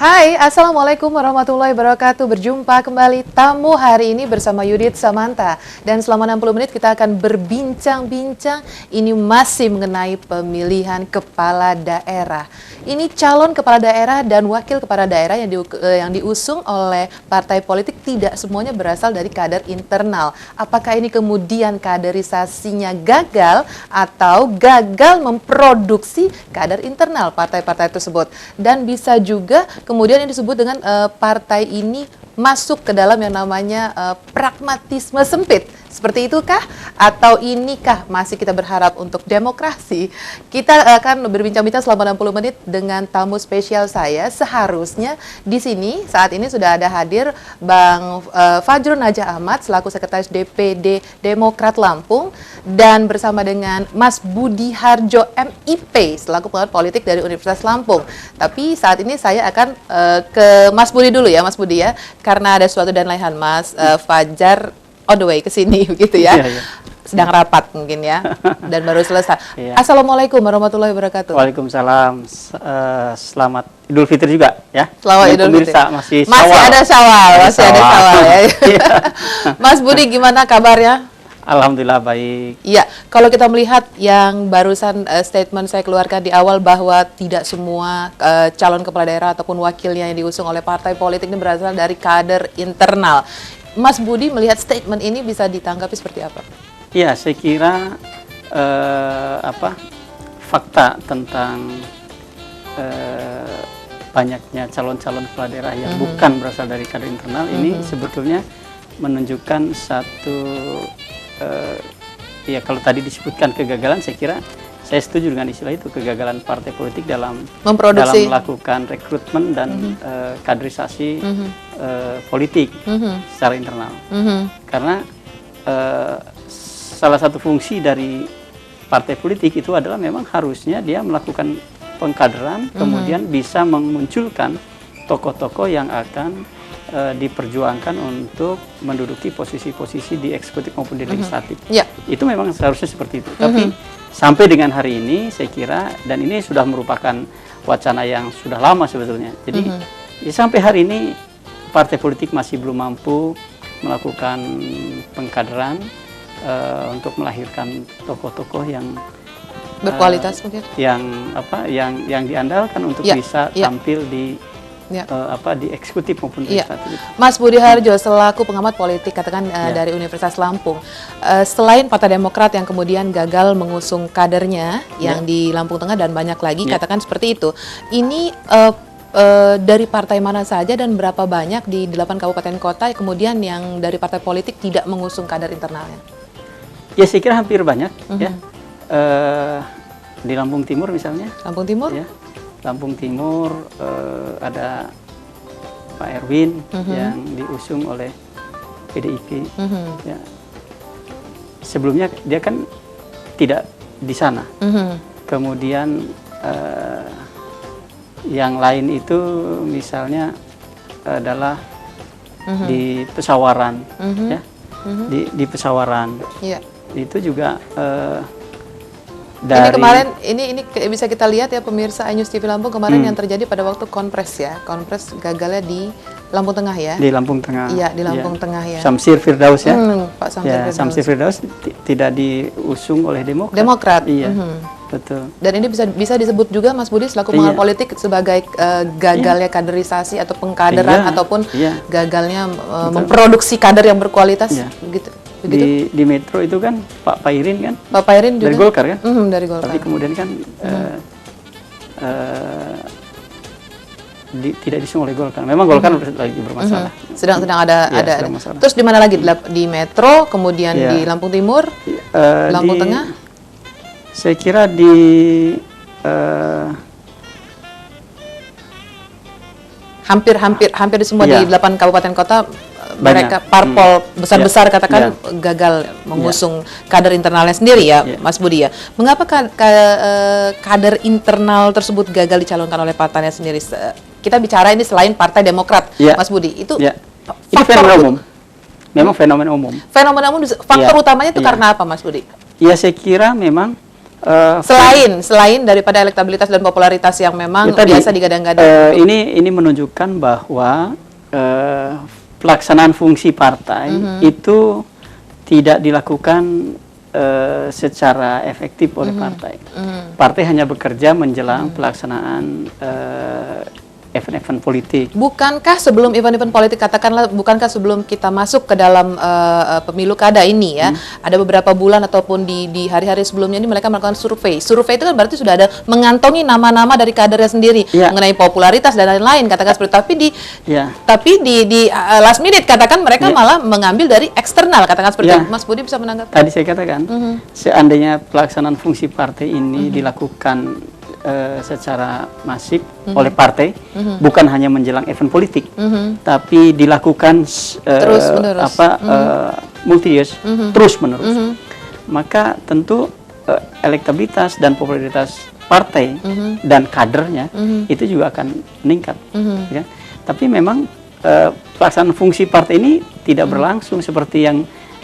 Hai, Assalamualaikum warahmatullahi wabarakatuh. Berjumpa kembali tamu hari ini bersama Yudit Samanta. Dan selama 60 menit kita akan berbincang-bincang. Ini masih mengenai pemilihan kepala daerah. Ini calon kepala daerah dan wakil kepala daerah yang diusung oleh partai politik tidak semuanya berasal dari kader internal. Apakah ini kemudian kaderisasinya gagal atau gagal memproduksi kader internal partai-partai tersebut? Dan bisa juga kemudian yang disebut dengan partai ini masuk ke dalam yang namanya pragmatisme sempit. Seperti itukah? Atau inikah masih kita berharap untuk demokrasi? Kita akan berbincang-bincang selama 60 menit dengan tamu spesial saya. Seharusnya di sini saat ini sudah ada hadir Bang Fajrul Najah Ahmad selaku Sekretaris DPD Demokrat Lampung dan bersama dengan Mas Budi Harjo MIP selaku pengamat politik dari Universitas Lampung. Tapi saat ini saya akan ke Mas Budi dulu ya, Mas Budi ya, karena ada suatu dan lain hal. Mas Fajar on the way ke sini begitu ya. Iya. Sedang rapat mungkin ya dan baru selesai. Iya. Assalamualaikum warahmatullahi wabarakatuh. Waalaikumsalam. Selamat Idul Fitri juga ya. Selamat Idul Fitri. Masih ada Syawal, masih ada Syawal ya. Mas Budi gimana kabarnya? Alhamdulillah baik. Iya, kalau kita melihat yang barusan statement saya keluarkan di awal bahwa tidak semua calon kepala daerah ataupun wakilnya yang diusung oleh partai politik ini berasal dari kader internal. Mas Budi melihat statement ini bisa ditanggapi seperti apa? Iya, saya kira fakta tentang banyaknya calon-calon kepala daerah yang bukan berasal dari kader internal ini sebetulnya menunjukkan satu ya kalau tadi disebutkan kegagalan, saya kira saya setuju dengan istilah itu, kegagalan partai politik dalam melakukan rekrutmen dan kaderisasi politik secara internal. Karena salah satu fungsi dari partai politik itu adalah memang harusnya dia melakukan pengkaderan, kemudian bisa memunculkan tokoh-tokoh yang akan diperjuangkan untuk menduduki posisi-posisi di eksekutif maupun di legislatif. Itu memang seharusnya seperti itu. Tapi sampai dengan hari ini saya kira, dan ini sudah merupakan wacana yang sudah lama sebetulnya. Jadi ya sampai hari ini partai politik masih belum mampu melakukan pengkaderan untuk melahirkan tokoh-tokoh yang berkualitas mungkin, yang diandalkan untuk bisa tampil di di eksekutif maupun legislatif. Mas Budi Harjo selaku pengamat politik katakan dari Universitas Lampung, selain Partai Demokrat yang kemudian gagal mengusung kadernya yang di Lampung Tengah dan banyak lagi katakan seperti itu, ini dari partai mana saja dan berapa banyak di 8 kabupaten kota kemudian yang dari partai politik tidak mengusung kader internalnya? Ya saya kira hampir banyak ya. Di Lampung Timur misalnya. Lampung Timur? Ya. Lampung Timur ada Pak Erwin yang diusung oleh PDIP. Ya. Sebelumnya dia kan tidak di sana. Kemudian yang lain itu misalnya adalah di Pesawaran, ya, di Pesawaran. Itu juga ini kemarin ini bisa kita lihat ya pemirsa iNews TV Lampung kemarin yang terjadi pada waktu konpres ya, konpres gagalnya di Lampung Tengah ya. Di Lampung Tengah. Iya, di Lampung Tengah ya. Samsir Firdaus ya. Pak Samsir Firdaus. Samsir Firdaus tidak diusung oleh Demokrat. Demokrat. Iya. Betul. Dan ini bisa disebut juga Mas Budi selaku pengamat politik sebagai gagalnya kaderisasi atau pengkaderan ataupun gagalnya memproduksi kader yang berkualitas begitu. Di Metro itu kan Pak Pairin kan? Pak Pairin juga dari Golkar kan? Dari Golkar. Tapi kemudian kan tidak disung oleh Golkar. Memang Golkar lagi bermasalah. Sedang ada. Terus di mana lagi? Di Metro, kemudian di Lampung Timur, Lampung Tengah. Saya kira di hampir semua di 8 kabupaten kota mereka parpol besar-besar katakan gagal mengusung kader internalnya sendiri ya, Mas Budi ya. Mengapa kader internal tersebut gagal dicalonkan oleh partainya sendiri? Kita bicara ini selain Partai Demokrat, Mas Budi. Itu ini fenomena umum. Memang fenomena umum. Fenomena umum. Faktor utamanya itu karena apa, Mas Budi? Ya, saya kira memang selain daripada elektabilitas dan popularitas yang memang biasa digadang-gadang. Ini menunjukkan bahwa pelaksanaan fungsi partai itu tidak dilakukan secara efektif oleh partai. Partai hanya bekerja menjelang pelaksanaan event-event politik. Bukankah sebelum event-event politik, katakanlah, bukankah sebelum kita masuk ke dalam pemilu kada ini ya, ada beberapa bulan ataupun di hari-hari sebelumnya ini mereka melakukan survei. Survei itu kan berarti sudah ada mengantongi nama-nama dari kadernya sendiri mengenai popularitas dan lain-lain, katakan seperti itu. Tapi di last minute katakan mereka malah mengambil dari eksternal, katakan seperti itu. Mas Budi bisa menanggapi? Tadi saya katakan, seandainya pelaksanaan fungsi partai ini dilakukan secara masif oleh partai, bukan hanya menjelang event politik, tapi dilakukan multi-years, terus-menerus, maka tentu elektabilitas dan popularitas partai dan kadernya itu juga akan meningkat. Ya. Tapi memang pelaksanaan fungsi partai ini tidak berlangsung seperti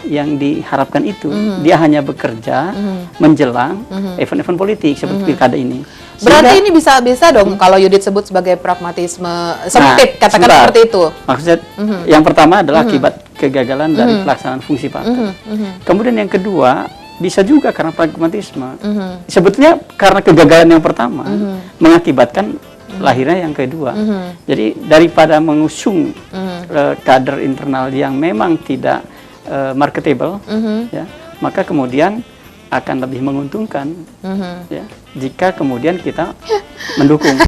yang diharapkan itu. Dia hanya bekerja menjelang event-event politik seperti pilkada ini. Berarti ini bisa dong kalau Yudit sebut sebagai pragmatisme sempit, katakan seperti itu. Maksudnya yang pertama adalah akibat kegagalan dari pelaksanaan fungsi partai. Kemudian yang kedua bisa juga karena pragmatisme. Sebetulnya karena kegagalan yang pertama mengakibatkan lahirnya yang kedua. Jadi daripada mengusung kader internal yang memang tidak marketable, ya, maka kemudian akan lebih menguntungkan, ya, jika kemudian kita mendukung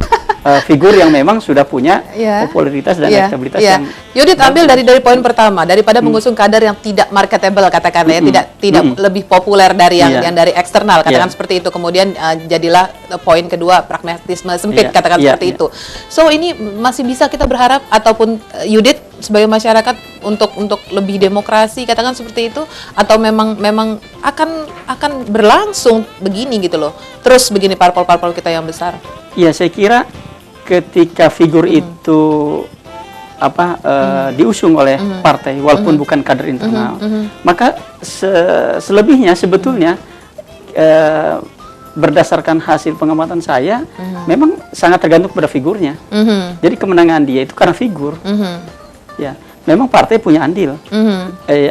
figur yang memang sudah punya popularitas dan elektabilitas yang. Yudit ambil dari poin pertama, daripada mengusung kader yang tidak marketable, katakanlah tidak lebih populer dari yang dari eksternal, katakan seperti itu. Kemudian jadilah poin kedua pragmatisme sempit, katakan seperti itu. So ini masih bisa kita berharap ataupun Yudit sebagai masyarakat untuk lebih demokrasi, katakan seperti itu, atau memang akan berlangsung begini gitu loh, terus begini parpol-parpol kita yang besar. Ya, saya kira ketika figur itu diusung oleh partai walaupun bukan kader internal, maka selebihnya sebetulnya berdasarkan hasil pengamatan saya memang sangat tergantung pada figurnya. Jadi kemenangan dia itu karena figur. Ya, memang partai punya andil.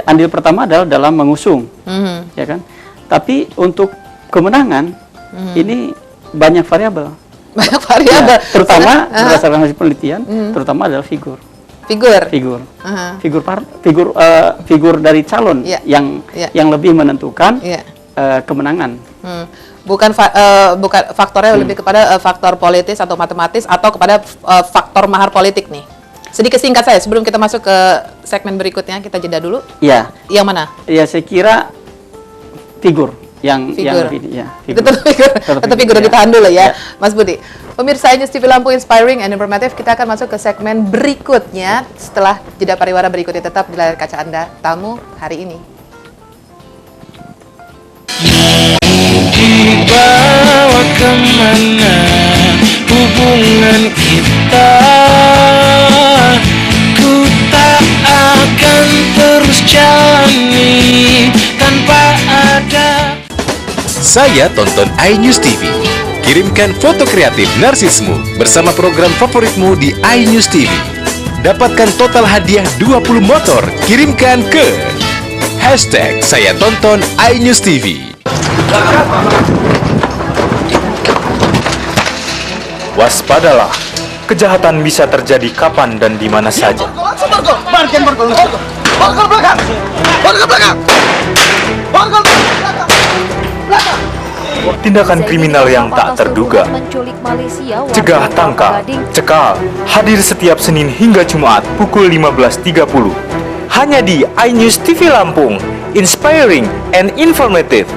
Andil pertama adalah dalam mengusung, ya kan. Tapi untuk kemenangan ini banyak variabel. Banyak variabel. Ya, terutama berdasarkan hasil penelitian, terutama adalah figur. Figur dari calon yang lebih menentukan kemenangan. Bukan faktornya lebih kepada faktor politis atau matematis atau kepada faktor mahar politik nih. Sedikit singkat saya sebelum kita masuk ke segmen berikutnya, kita jeda dulu. Ya. Yang mana? Ya, saya kira figur yang lebih, Tetap figur ditahan dulu ya, Mas Budi. Pemirsa News TV Lampung Inspiring and Informative, kita akan masuk ke segmen berikutnya setelah jeda pariwara berikutnya. Tetap di layar kaca Anda, tamu hari ini. Dibawa kemana hubungan kita, ku tak akan terus jalani tanpa ada. Saya tonton iNews TV. Kirimkan foto kreatif narsismu bersama program favoritmu di iNews TV. Dapatkan total hadiah 20 motor. Kirimkan ke #saya tonton iNews TV. Waspadalah, kejahatan bisa terjadi kapan dan di mana saja. Tindakan kriminal yang tak terduga. Cegah, tangkal, cekal. Hadir setiap Senin hingga Jumat pukul 15.30. Hanya di iNews TV Lampung, inspiring and informative.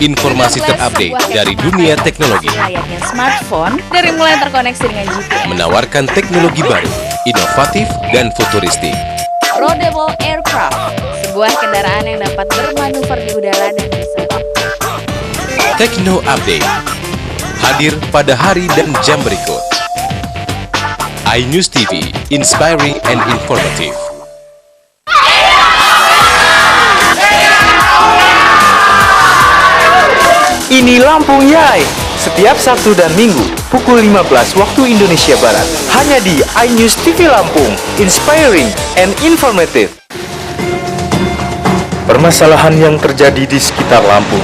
Informasi terupdate dari dunia teknologi. Layaknya smartphone, dari mulai terkoneksi dengan GPS. Menawarkan teknologi baru, inovatif, dan futuristik. Roadable Aircraft, sebuah kendaraan yang dapat bermanuver di udara dan bisa. Tekno Update, hadir pada hari dan jam berikut. iNews TV, inspiring and informative. Ini Lampung Yai, setiap Sabtu dan Minggu, pukul 15 waktu Indonesia Barat. Hanya di iNews TV Lampung, inspiring and informative. Permasalahan yang terjadi di sekitar Lampung.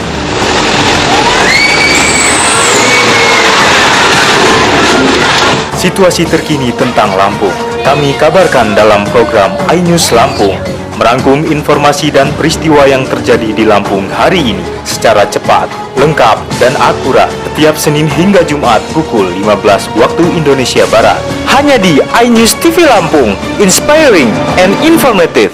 Situasi terkini tentang Lampung, kami kabarkan dalam program iNews Lampung. Merangkum informasi dan peristiwa yang terjadi di Lampung hari ini secara cepat, lengkap, dan akurat setiap Senin hingga Jumat pukul 15 waktu Indonesia Barat. Hanya di iNews TV Lampung, inspiring and informative.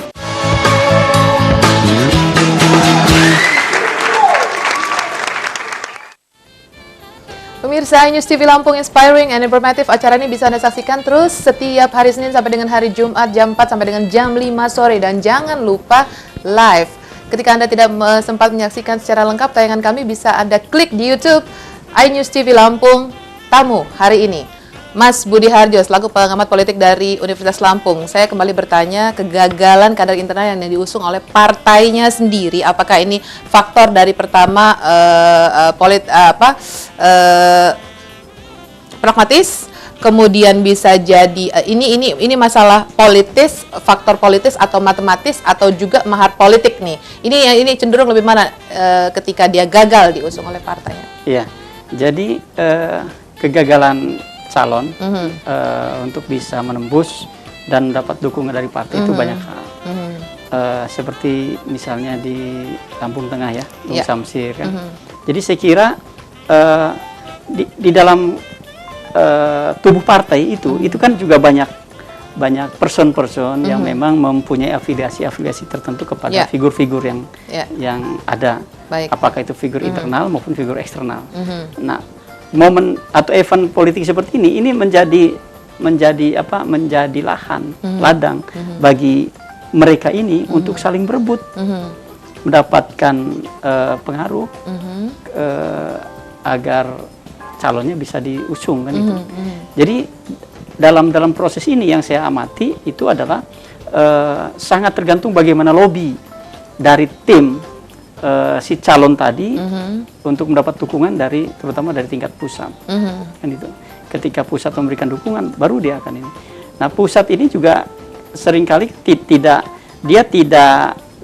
Pemirsa iNews TV Lampung, inspiring and informative. Acara ini bisa Anda saksikan terus setiap hari Senin sampai dengan hari Jumat jam 4 sampai dengan jam 5 sore. Dan jangan lupa live. Ketika Anda tidak sempat menyaksikan secara lengkap tayangan kami, bisa Anda klik di YouTube iNews TV Lampung. Tamu hari ini Mas Budi Harjo selaku pengamat politik dari Universitas Lampung. Saya kembali bertanya, kegagalan kader internal yang diusung oleh partainya sendiri, apakah ini faktor dari pertama pragmatis, kemudian bisa jadi ini masalah politis, faktor politis atau matematis, atau juga mahar politik nih. Ini cenderung lebih mana ketika dia gagal diusung oleh partainya? Iya. Jadi kegagalan calon untuk bisa menembus dan mendapat dukungan dari partai itu banyak hal. Seperti misalnya di Lampung Tengah ya, Bung Samsir kan. Jadi saya kira di dalam tubuh partai itu kan juga banyak person-person yang memang mempunyai afiliasi tertentu kepada figur-figur yang ada. Baik. Apakah itu figur internal maupun figur eksternal. Nah, momen atau event politik seperti ini menjadi lahan, ladang bagi mereka ini untuk saling berebut, mendapatkan pengaruh agar calonnya bisa diusung kan itu. Jadi dalam proses ini yang saya amati itu adalah sangat tergantung bagaimana lobby dari tim si calon tadi untuk mendapat dukungan terutama dari tingkat pusat kan itu. Ketika pusat memberikan dukungan baru dia akan ini. Nah, pusat ini juga seringkali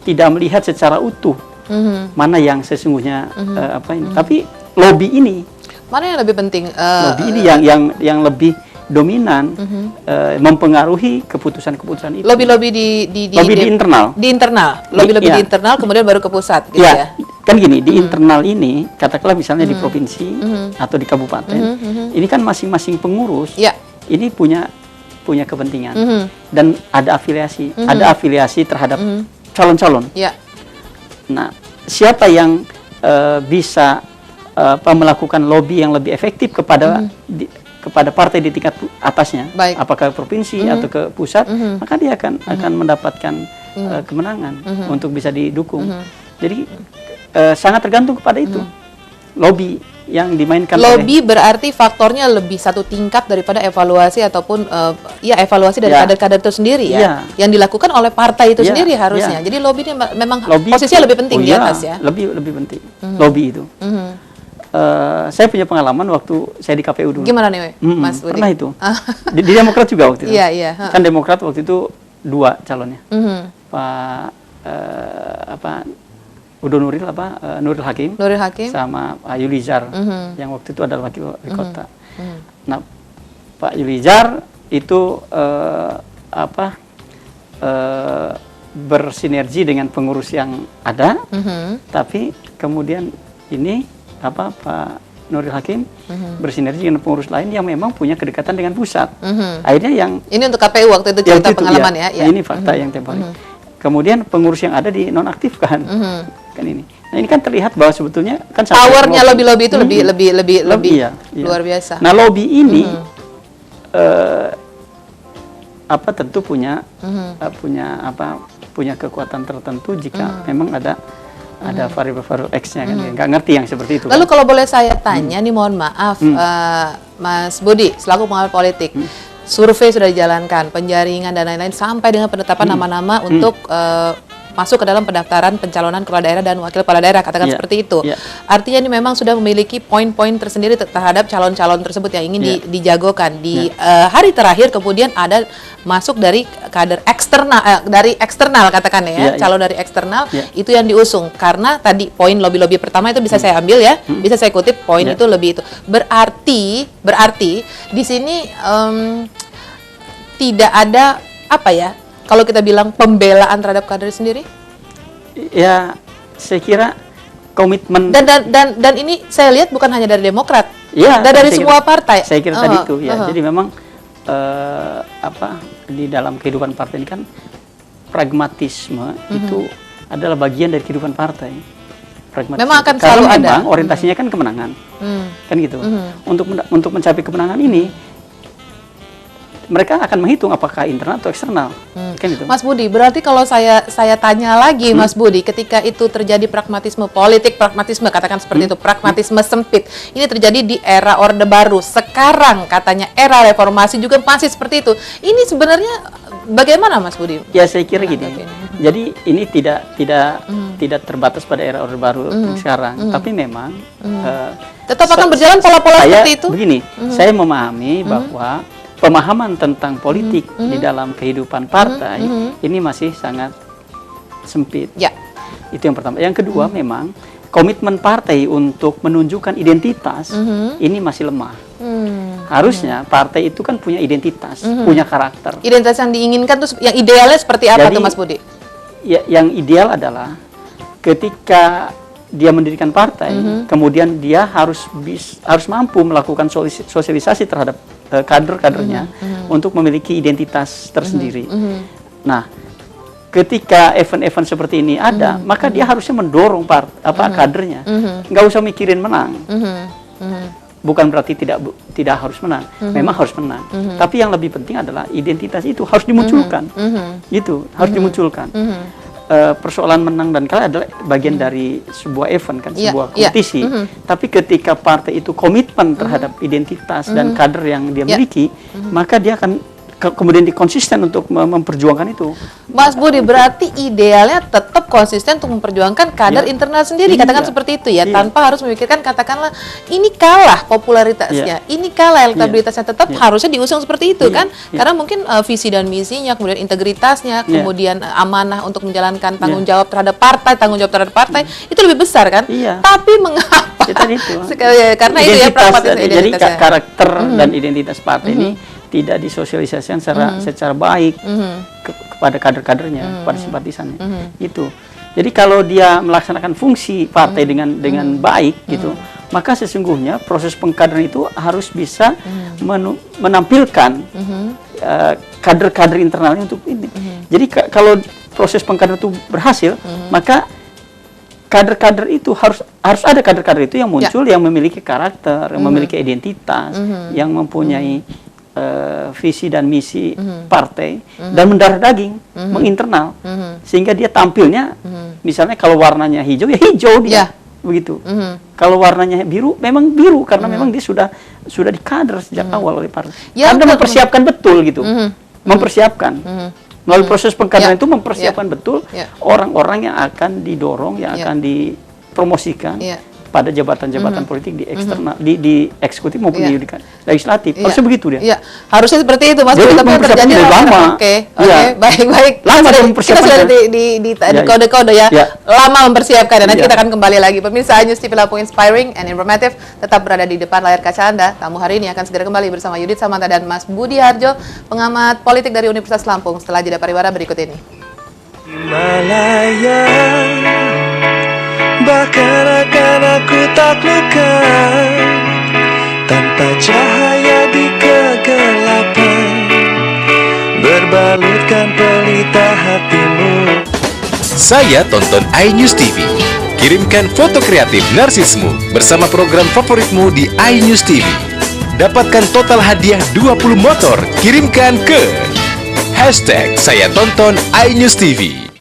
tidak melihat secara utuh mana yang sesungguhnya tapi lobby ini mana yang lebih penting? Lobby ini yang lebih dominan mempengaruhi keputusan-keputusan itu. Lobby di internal. Di internal. Lobby di internal kemudian baru ke pusat gitu ya. Kan gini, di internal ini katakanlah misalnya di provinsi atau di kabupaten, ini kan masing-masing pengurus ini punya kepentingan dan ada afiliasi terhadap calon-calon. Nah, siapa yang bisa melakukan lobby yang lebih efektif kepada partai di tingkat atasnya, apakah provinsi atau ke pusat, maka dia akan mendapatkan kemenangan untuk bisa didukung. Jadi sangat tergantung kepada itu lobby yang dimainkan. Lobby berarti faktornya lebih satu tingkat daripada evaluasi ataupun evaluasi dari kader-kader itu sendiri yang dilakukan oleh partai itu sendiri harusnya. Jadi lobby ini memang posisinya lebih penting di atas ya. Lebih penting lobby itu. Saya punya pengalaman waktu saya di KPU dulu. Gimana nih, Mas Budi? Pernah itu. Di Demokrat juga waktu itu. Kan Demokrat waktu itu 2 calonnya. Pak Udo Nuril Nuril Hakim sama Pak Yulizar yang waktu itu adalah wakil kota. Nah, Pak Yulizar itu bersinergi dengan pengurus yang ada, tapi kemudian ini Pak Nuril Hakim bersinergi dengan pengurus lain yang memang punya kedekatan dengan pusat. Akhirnya ini untuk KPU waktu itu cerita pengalaman ya. Ini fakta yang temporer. Kemudian pengurus yang ada dinonaktifkan Kan ini. Nah, ini kan terlihat bahwa sebetulnya kan powernya lobby itu lebih iya. luar biasa. Nah, lobby ini tentu punya punya kekuatan tertentu jika memang ada variabel X-nya kan, nggak ngerti yang seperti itu. Lalu kalau boleh saya tanya nih, mohon maaf, Mas Budi, selaku pengamat politik, survei sudah dijalankan, penjaringan dan lain-lain sampai dengan penetapan nama-nama untuk masuk ke dalam pendaftaran pencalonan kepala daerah dan wakil kepala daerah, katakan seperti itu. Artinya ini memang sudah memiliki poin-poin tersendiri terhadap calon-calon tersebut yang ingin dijagokan. Di hari terakhir kemudian ada masuk dari kader eksternal, dari eksternal katakan calon dari eksternal itu yang diusung. Karena tadi poin lobby-lobby pertama itu bisa saya ambil bisa saya kutip poin itu lebih itu. Berarti di sini tidak ada kalau kita bilang pembelaan terhadap kader sendiri? Ya, saya kira komitmen dan ini saya lihat bukan hanya dari Demokrat, dan dari semua partai. Saya kira tadi itu Jadi memang di dalam kehidupan partai ini kan pragmatisme itu adalah bagian dari kehidupan partai. Pragmatisme. Memang akan selalu ada. Memang orientasinya kan kemenangan, kan gitu. Untuk mencapai kemenangan ini mereka akan menghitung apakah internal atau eksternal, kan gitu. Mas Budi, berarti kalau saya tanya lagi, Mas Budi, ketika itu terjadi pragmatisme politik, pragmatisme katakan seperti itu, pragmatisme sempit, ini terjadi di era Orde Baru. Sekarang katanya era reformasi juga masih seperti itu. Ini sebenarnya bagaimana, Mas Budi? Ya, saya kira gini. Jadi ini tidak terbatas pada era Orde Baru sekarang, tapi memang tetap akan berjalan pola-pola seperti itu. Begini, saya memahami bahwa pemahaman tentang politik di dalam kehidupan partai ini masih sangat sempit. Ya. Itu yang pertama. Yang kedua, memang komitmen partai untuk menunjukkan identitas ini masih lemah. Harusnya partai itu kan punya identitas, punya karakter. Identitas yang diinginkan tuh yang idealnya seperti apa tuh, Mas Budi? Ya, yang ideal adalah ketika dia mendirikan partai, kemudian dia harus mampu melakukan sosialisasi terhadap kader-kadernya untuk memiliki identitas tersendiri. Nah, ketika event-event seperti ini ada, maka dia harusnya mendorong kadernya, nggak usah mikirin menang. Bukan berarti tidak harus menang, memang harus menang. Tapi yang lebih penting adalah identitas itu harus dimunculkan, harus dimunculkan. Persoalan menang dan kalah adalah bagian dari sebuah event kan, sebuah kompetisi. Tapi ketika partai itu komitmen terhadap identitas dan kader yang dia miliki, maka dia akan kemudian konsisten untuk memperjuangkan itu. Mas Budi, berarti idealnya tetap konsisten untuk memperjuangkan kader internal sendiri, katakan seperti itu tanpa harus memikirkan katakanlah ini kalah popularitasnya, ini kalah elektabilitasnya, tetap harusnya diusung seperti itu kan, karena mungkin visi dan misinya, kemudian integritasnya, kemudian amanah untuk menjalankan tanggung jawab terhadap partai, itu lebih besar kan. Tapi mengapa? Karena itu pragmatisme jadi karakter dan identitas partai ini tidak disosialisasikan secara baik kepada kader-kadernya, kepada simpatisannya. Itu. Jadi kalau dia melaksanakan fungsi partai dengan baik gitu, maka sesungguhnya proses pengkaderan itu harus bisa menampilkan kader-kader internalnya untuk ini. Jadi kalau proses pengkaderan itu berhasil, maka kader-kader itu harus ada kader-kader itu yang muncul yang memiliki karakter, yang memiliki identitas, yang mempunyai visi dan misi partai dan mendarah daging, menginternal, sehingga dia tampilnya, misalnya kalau warnanya hijau ya hijau dia, begitu. Kalau warnanya biru memang biru karena memang dia sudah dikader sejak awal oleh partai. Karena mempersiapkan betul gitu, mempersiapkan. Melalui proses pengkaderan itu mempersiapkan betul orang-orang yang akan didorong, yang akan dipromosikan pada jabatan-jabatan politik di eksternal, di eksekutif maupun di legislatif. Harusnya begitu dia. Iya, harusnya seperti itu, Mas. Tapi yang terjadi lama. Oke, baik. Lama kita sudah di kode-kode lama mempersiapkan. Dan nanti kita akan kembali lagi. Pemirsa News TV Lampung Inspiring and Informative tetap berada di depan layar kaca Anda. Tamu hari ini akan segera kembali bersama Yudit Samanta dan Mas Budi Harjo, pengamat politik dari Universitas Lampung. Setelah jeda pariwara berikut ini. Himalaya, bahkan akan aku taklukkan tanpa cahaya di kegelapan, berbalutkan pelita hatimu. Saya tonton iNews TV. Kirimkan foto kreatif narsismu bersama program favoritmu di iNews TV. Dapatkan total hadiah 20 motor. Kirimkan ke #saya tonton iNews TV.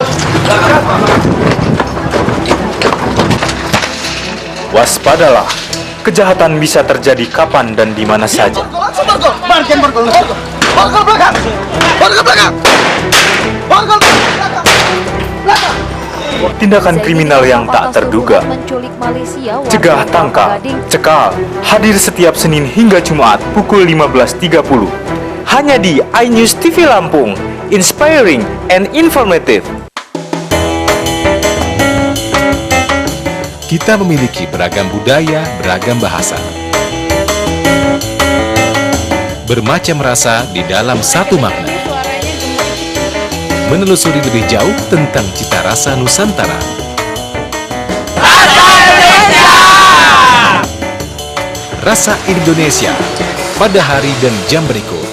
Waspadalah, kejahatan bisa terjadi kapan dan di mana saja. Tindakan kriminal yang tak terduga. Cegah, tangkal, cekal. Hadir setiap Senin hingga Jumat pukul 15.30. Hanya di iNews TV Lampung. Inspiring and informative. Kita memiliki beragam budaya, beragam bahasa. Bermacam rasa di dalam satu makna. Menelusuri lebih jauh tentang cita rasa Nusantara. Rasa Indonesia pada hari dan jam berikut.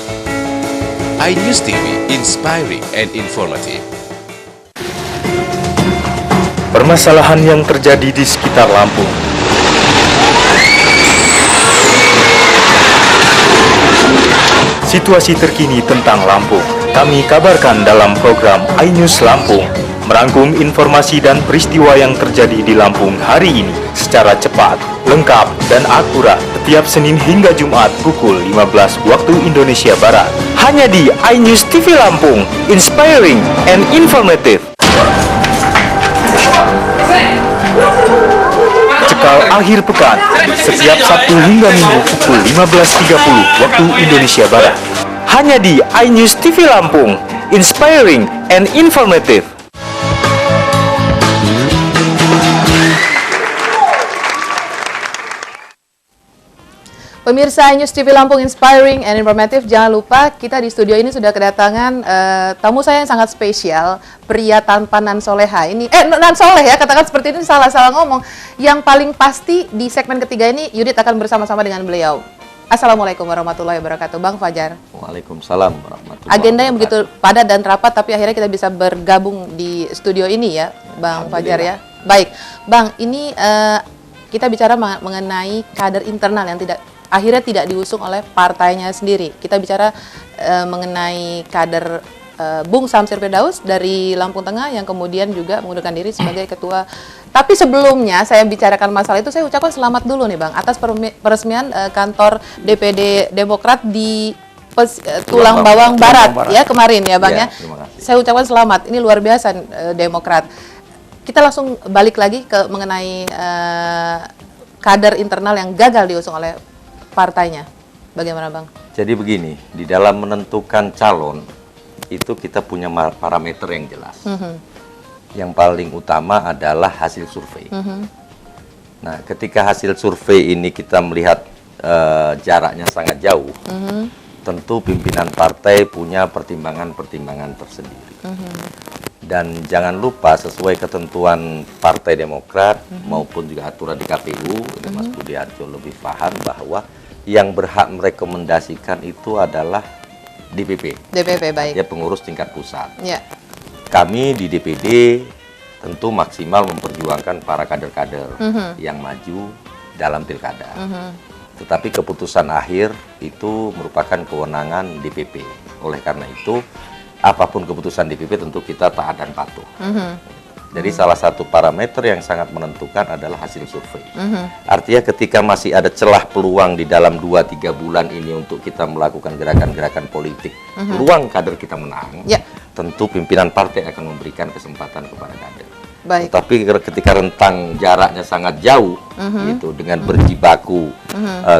iNews TV, inspiring and informative. Permasalahan yang terjadi di sekitar Lampung. Situasi terkini tentang Lampung kami kabarkan dalam program iNews Lampung, merangkum informasi dan peristiwa yang terjadi di Lampung hari ini secara cepat, lengkap, dan akurat setiap Senin hingga Jumat pukul 15 waktu Indonesia Barat. Hanya di iNews TV Lampung, inspiring and informative. Cekal akhir pekan setiap Sabtu hingga Minggu pukul 15.30 waktu Indonesia Barat. Hanya di iNews TV Lampung, inspiring and informative. Pemirsa iNews TV Lampung, inspiring and informative, jangan lupa kita di studio ini sudah kedatangan tamu saya yang sangat spesial, pria tanpa nan soleha ini, nan soleh ya, katakan seperti ini salah ngomong. Yang paling pasti di segmen ketiga ini Yudit akan bersama-sama dengan beliau. Assalamualaikum warahmatullahi wabarakatuh, Bang Fajar. Waalaikumsalam warahmatullahi wabarakatuh. Agenda yang begitu padat dan rapat, tapi akhirnya kita bisa bergabung di studio ini ya, Bang Fajar ya. Baik, Bang, ini kita bicara mengenai kader internal yang akhirnya tidak diusung oleh partainya sendiri. Kita bicara mengenai kader Bung Samsir Firdaus dari Lampung Tengah yang kemudian juga mengundurkan diri sebagai ketua. Tapi sebelumnya saya bicarakan masalah itu, saya ucapkan selamat dulu nih Bang atas peresmian kantor DPD Demokrat di Tulang Bawang Barat ya kemarin ya Bang ya. Saya ucapkan selamat. Ini luar biasa Demokrat. Kita langsung balik lagi ke mengenai kader internal yang gagal diusung oleh partainya. Bagaimana Bang? Jadi begini, di dalam menentukan calon itu kita punya parameter yang jelas. Yang paling utama adalah hasil survei. Nah, ketika hasil survei ini kita melihat jaraknya sangat jauh, tentu pimpinan partai punya pertimbangan-pertimbangan tersendiri. Dan jangan lupa sesuai ketentuan Partai Demokrat maupun juga aturan di KPU, Mas Budi Harjo lebih paham bahwa yang berhak merekomendasikan itu adalah DPP. DPP, baik. Ya, pengurus tingkat pusat. Ya. Kami di DPD tentu maksimal memperjuangkan para kader-kader yang maju dalam pilkada. Tetapi keputusan akhir itu merupakan kewenangan DPP. Oleh karena itu, apapun keputusan DPP tentu kita taat dan patuh. Jadi salah satu parameter yang sangat menentukan adalah hasil survei. Artinya ketika masih ada celah peluang di dalam 2-3 bulan ini untuk kita melakukan gerakan-gerakan politik, peluang kader kita menang, tentu pimpinan partai akan memberikan kesempatan kepada kader. Baik. Tapi ketika rentang jaraknya sangat jauh, gitu, dengan berjibaku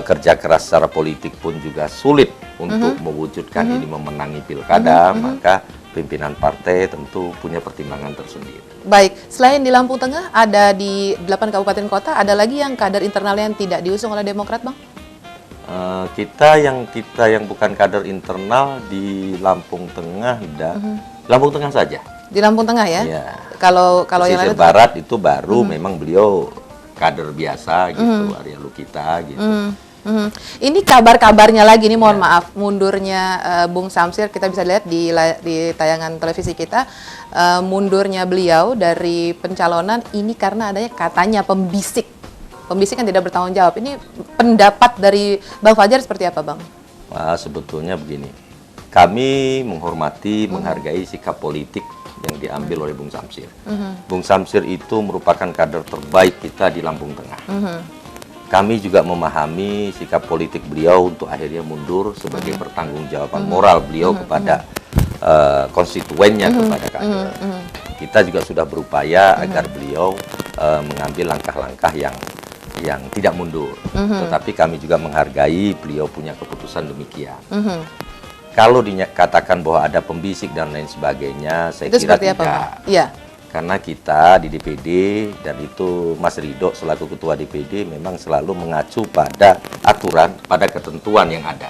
kerja keras secara politik pun juga sulit untuk mewujudkan ini memenangi pilkada, maka pimpinan partai tentu punya pertimbangan tersendiri. Baik, selain di Lampung Tengah, ada di 8 kabupaten kota, ada lagi yang kader internal yang tidak diusung oleh Demokrat, Bang? Kita yang bukan kader internal di Lampung Tengah, Lampung Tengah saja. Di Lampung Tengah ya? Iya. Kalau yang lain Barat itu baru memang beliau kader biasa gitu, Arya Lukita gitu. Ini kabar-kabarnya lagi nih, mohon maaf, mundurnya Bung Samsir, kita bisa lihat di tayangan televisi kita, mundurnya beliau dari pencalonan ini karena adanya katanya pembisik kan tidak bertanggung jawab. Ini pendapat dari Bang Fajar seperti apa, Bang? Nah, sebetulnya begini, kami menghormati, menghargai sikap politik yang diambil oleh Bung Samsir. Bung Samsir itu merupakan kader terbaik kita di Lampung Tengah. Kami juga memahami sikap politik beliau untuk akhirnya mundur sebagai pertanggungjawaban moral beliau kepada konstituennya, kepada kader. Kita juga sudah berupaya agar beliau mengambil langkah-langkah yang tidak mundur. Tetapi kami juga menghargai beliau punya keputusan demikian. Kalau dikatakan bahwa ada pembisik dan lain sebagainya, saya itu kira seperti tidak. apa, Iya. Karena kita di DPD, dan itu Mas Ridho selaku Ketua DPD memang selalu mengacu pada aturan, pada ketentuan yang ada.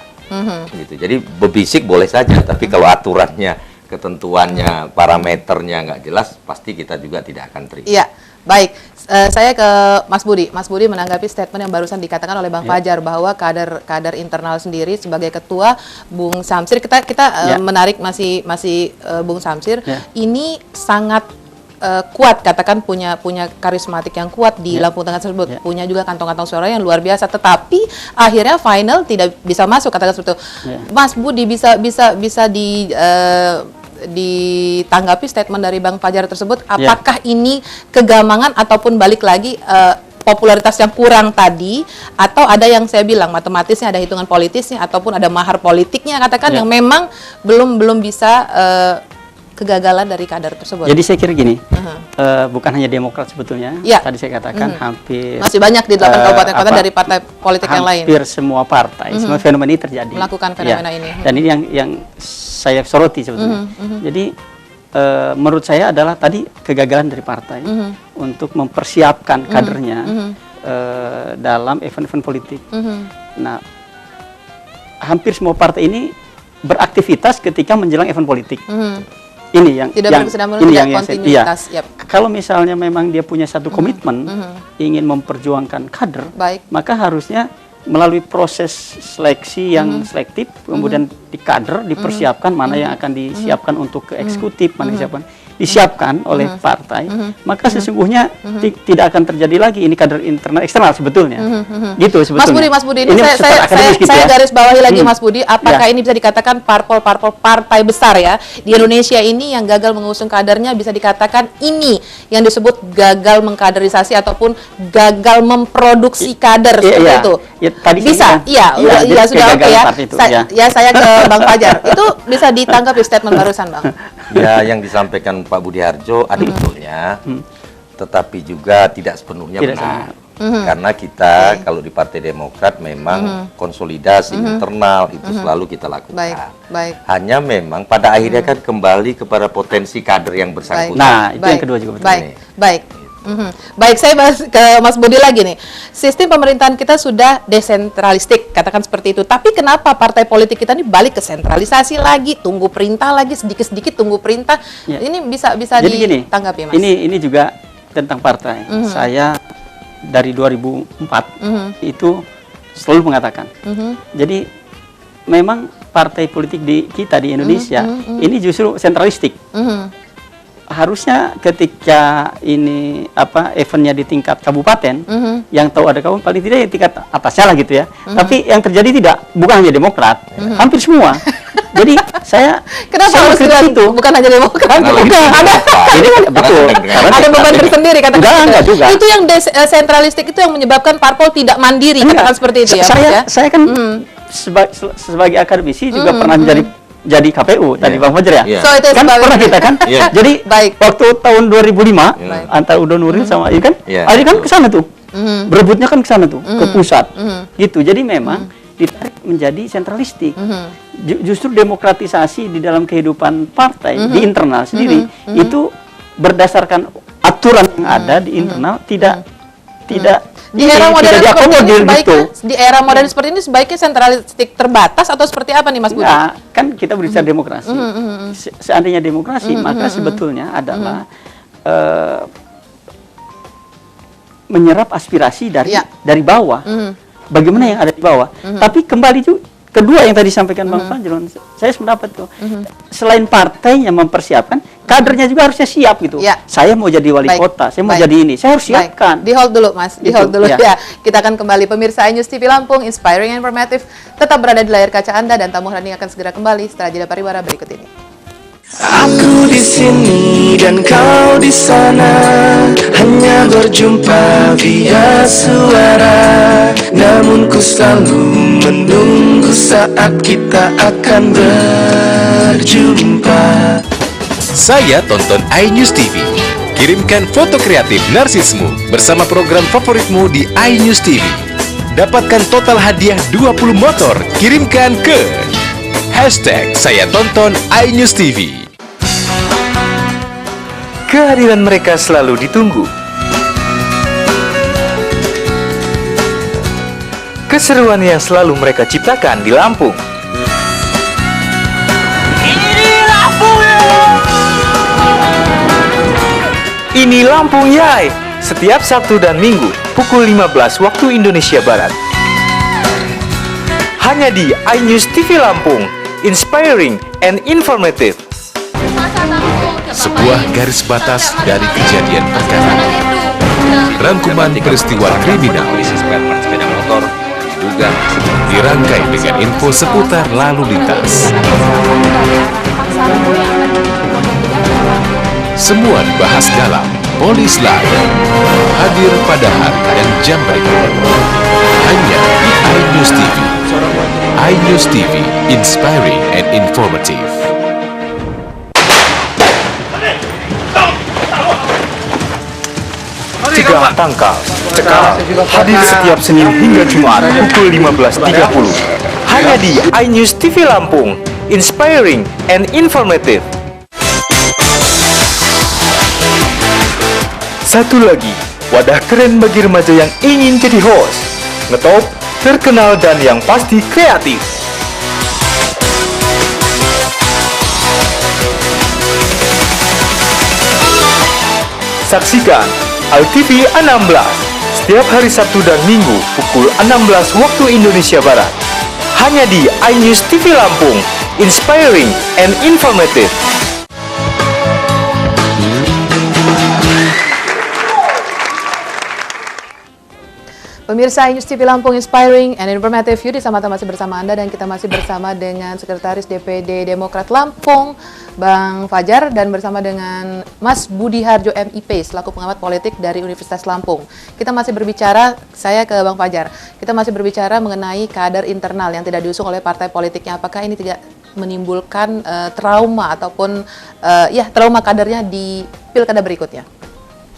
Gitu. Jadi berbisik boleh saja, tapi kalau aturannya, ketentuannya, parameternya nggak jelas, pasti kita juga tidak akan terima. Iya, baik. Saya ke Mas Budi. Mas Budi menanggapi statement yang barusan dikatakan oleh Bang Fajar bahwa kader internal sendiri sebagai ketua Bung Samsir, kita menarik masih Bung Samsir, ini sangat kuat, katakan punya karismatik yang kuat di Lampung Tengah tersebut, punya juga kantong-kantong suara yang luar biasa, tetapi akhirnya final tidak bisa masuk, katakan seperti itu. Mas Budi bisa ditanggapi statement dari Bang Fajar tersebut, apakah ini kegamangan ataupun balik lagi popularitas yang kurang tadi, atau ada yang saya bilang matematisnya, ada hitungan politisnya, ataupun ada mahar politiknya, katakan yang memang belum bisa kegagalan dari kader tersebut. Jadi saya kira gini, bukan hanya Demokrat sebetulnya, tadi saya katakan hampir masih banyak di 8 kabupaten kota dari partai politik yang lain. Hampir semua partai, semua fenomena ini terjadi. Melakukan fenomena ini. Dan ini yang saya soroti sebetulnya. Jadi menurut saya adalah tadi kegagalan dari partai untuk mempersiapkan kadernya dalam event-event politik. Nah, hampir semua partai ini beraktivitas ketika menjelang event politik. Ini yang kontinuitas. Kalau misalnya memang dia punya satu komitmen ingin memperjuangkan kader, maka harusnya melalui proses seleksi yang selektif, kemudian di kader dipersiapkan mana yang akan disiapkan untuk ke eksekutif, mana disiapkan oleh partai, maka sesungguhnya tidak akan terjadi lagi ini kader internal eksternal sebetulnya. Gitu sebetulnya. Mas Budi, ini saya garis bawahi lagi Mas Budi, apakah ini bisa dikatakan parpol partai besar ya di Indonesia ini yang gagal mengusung kadernya, bisa dikatakan ini yang disebut gagal mengkaderisasi ataupun gagal memproduksi kader seperti itu? Tadi bisa, sudah oke ya. Saya ke Bang Fajar, itu bisa ditanggapi statement barusan, Bang? Ya, yang disampaikan Pak Budi Harjo ada betulnya, tetapi juga tidak sepenuhnya benar. Karena kita kalau di Partai Demokrat memang konsolidasi internal itu selalu kita lakukan. Hanya memang pada akhirnya kan kembali kepada potensi kader yang bersangkutan. Nah, itu yang kedua juga betul. Baik, saya bahas ke Mas Budi lagi nih. Sistem pemerintahan kita sudah desentralistik, katakan seperti itu. Tapi kenapa partai politik kita ini balik ke sentralisasi lagi, tunggu perintah lagi, sedikit-sedikit tunggu perintah? Ini bisa jadi ditanggapi, Mas. Ini juga tentang partai. Saya dari 2004 itu selalu mengatakan. Jadi memang partai politik kita di Indonesia ini justru sentralistik. Harusnya ketika ini eventnya di tingkat kabupaten, yang tahu ada kabupaten paling tidak di tingkat atasnya lah gitu ya. Tapi yang terjadi bukan hanya Demokrat, hampir semua. Jadi kenapa harus itu? Bukan hanya Demokrat, ada beban tersendiri katakan. Itu yang sentralistik itu yang menyebabkan parpol tidak mandiri, katakan seperti itu ya. Saya kan sebagai akademisi juga pernah jadi KPU tadi Bang Fajar ya. So, itu kan pernah kita kan. Jadi waktu tahun 2005 antara Udo Nuril sama ini kan, akhirnya kan ke sana tuh. Berebutnya kan ke sana tuh, ke pusat. Gitu. Jadi memang ditarik menjadi sentralistik. Justru demokratisasi di dalam kehidupan partai di internal sendiri itu berdasarkan aturan yang ada di internal tidak di era modern seperti ini sebaiknya sentralistik terbatas atau seperti apa nih Mas Budi? Nah, kan kita berbicara demokrasi. Seandainya demokrasi, maka sebetulnya adalah menyerap aspirasi dari bawah. bagaimana yang ada di bawah. Tapi kembali juga kedua yang tadi sampaikan Bang Fajrul, saya sependapat tuh. Selain partai yang mempersiapkan, kadernya juga harusnya siap gitu. Ya. Saya mau jadi wali kota, saya mau jadi ini, saya harus siapkan. Di hold dulu Mas, di hold dulu ya. ya. Kita akan kembali pemirsa iNews TV Lampung, inspiring and informative. Tetap berada di layar kaca Anda dan tamu hari ini akan segera kembali setelah jeda pariwara berikut ini. Aku di sini dan kau di sana, hanya berjumpa via suara. Namun ku selalu menunggu saat kita akan berjumpa. Saya tonton iNews TV. Kirimkan foto kreatif narsismu bersama program favoritmu di iNews TV. Dapatkan total hadiah 20 motor. Kirimkan ke #SayaTonton iNews TV. Kehadiran mereka selalu ditunggu. Keseruan yang selalu mereka ciptakan di Lampung. Ini Lampung Yai, setiap Sabtu dan Minggu pukul 15 waktu Indonesia Barat. Hanya di iNews TV Lampung, inspiring and informative. Sebuah garis batas dari kejadian perkara. Rangkuman peristiwa kriminal sepeda motor juga dirangkai dengan info seputar lalu lintas. Semua dibahas dalam Polis Live. Hadir pada hari dan jam berikut. Hanya di iNews TV. iNews TV, inspiring and informative. Cegah tangkal, cekal, hadir setiap Senin hingga Jumat pukul 15.30. Hanya di iNews TV Lampung, inspiring and informative. Satu lagi, wadah keren bagi remaja yang ingin jadi host, ngetop, terkenal dan yang pasti kreatif. Saksikan ALTV 16 setiap hari Sabtu dan Minggu pukul 16 waktu Indonesia Barat. Hanya di iNews TV Lampung, inspiring and informative. Pemirsa iNews TV Lampung, inspiring and informative. Yudi Samanta masih bersama Anda dan kita masih bersama dengan Sekretaris DPD Demokrat Lampung, Bang Fajar, dan bersama dengan Mas Budi Harjo MIP selaku pengamat politik dari Universitas Lampung. Kita masih berbicara, saya ke Bang Fajar, kita masih berbicara mengenai kader internal yang tidak diusung oleh partai politiknya. Apakah ini tidak menimbulkan trauma ataupun trauma kadernya di pilkada berikutnya?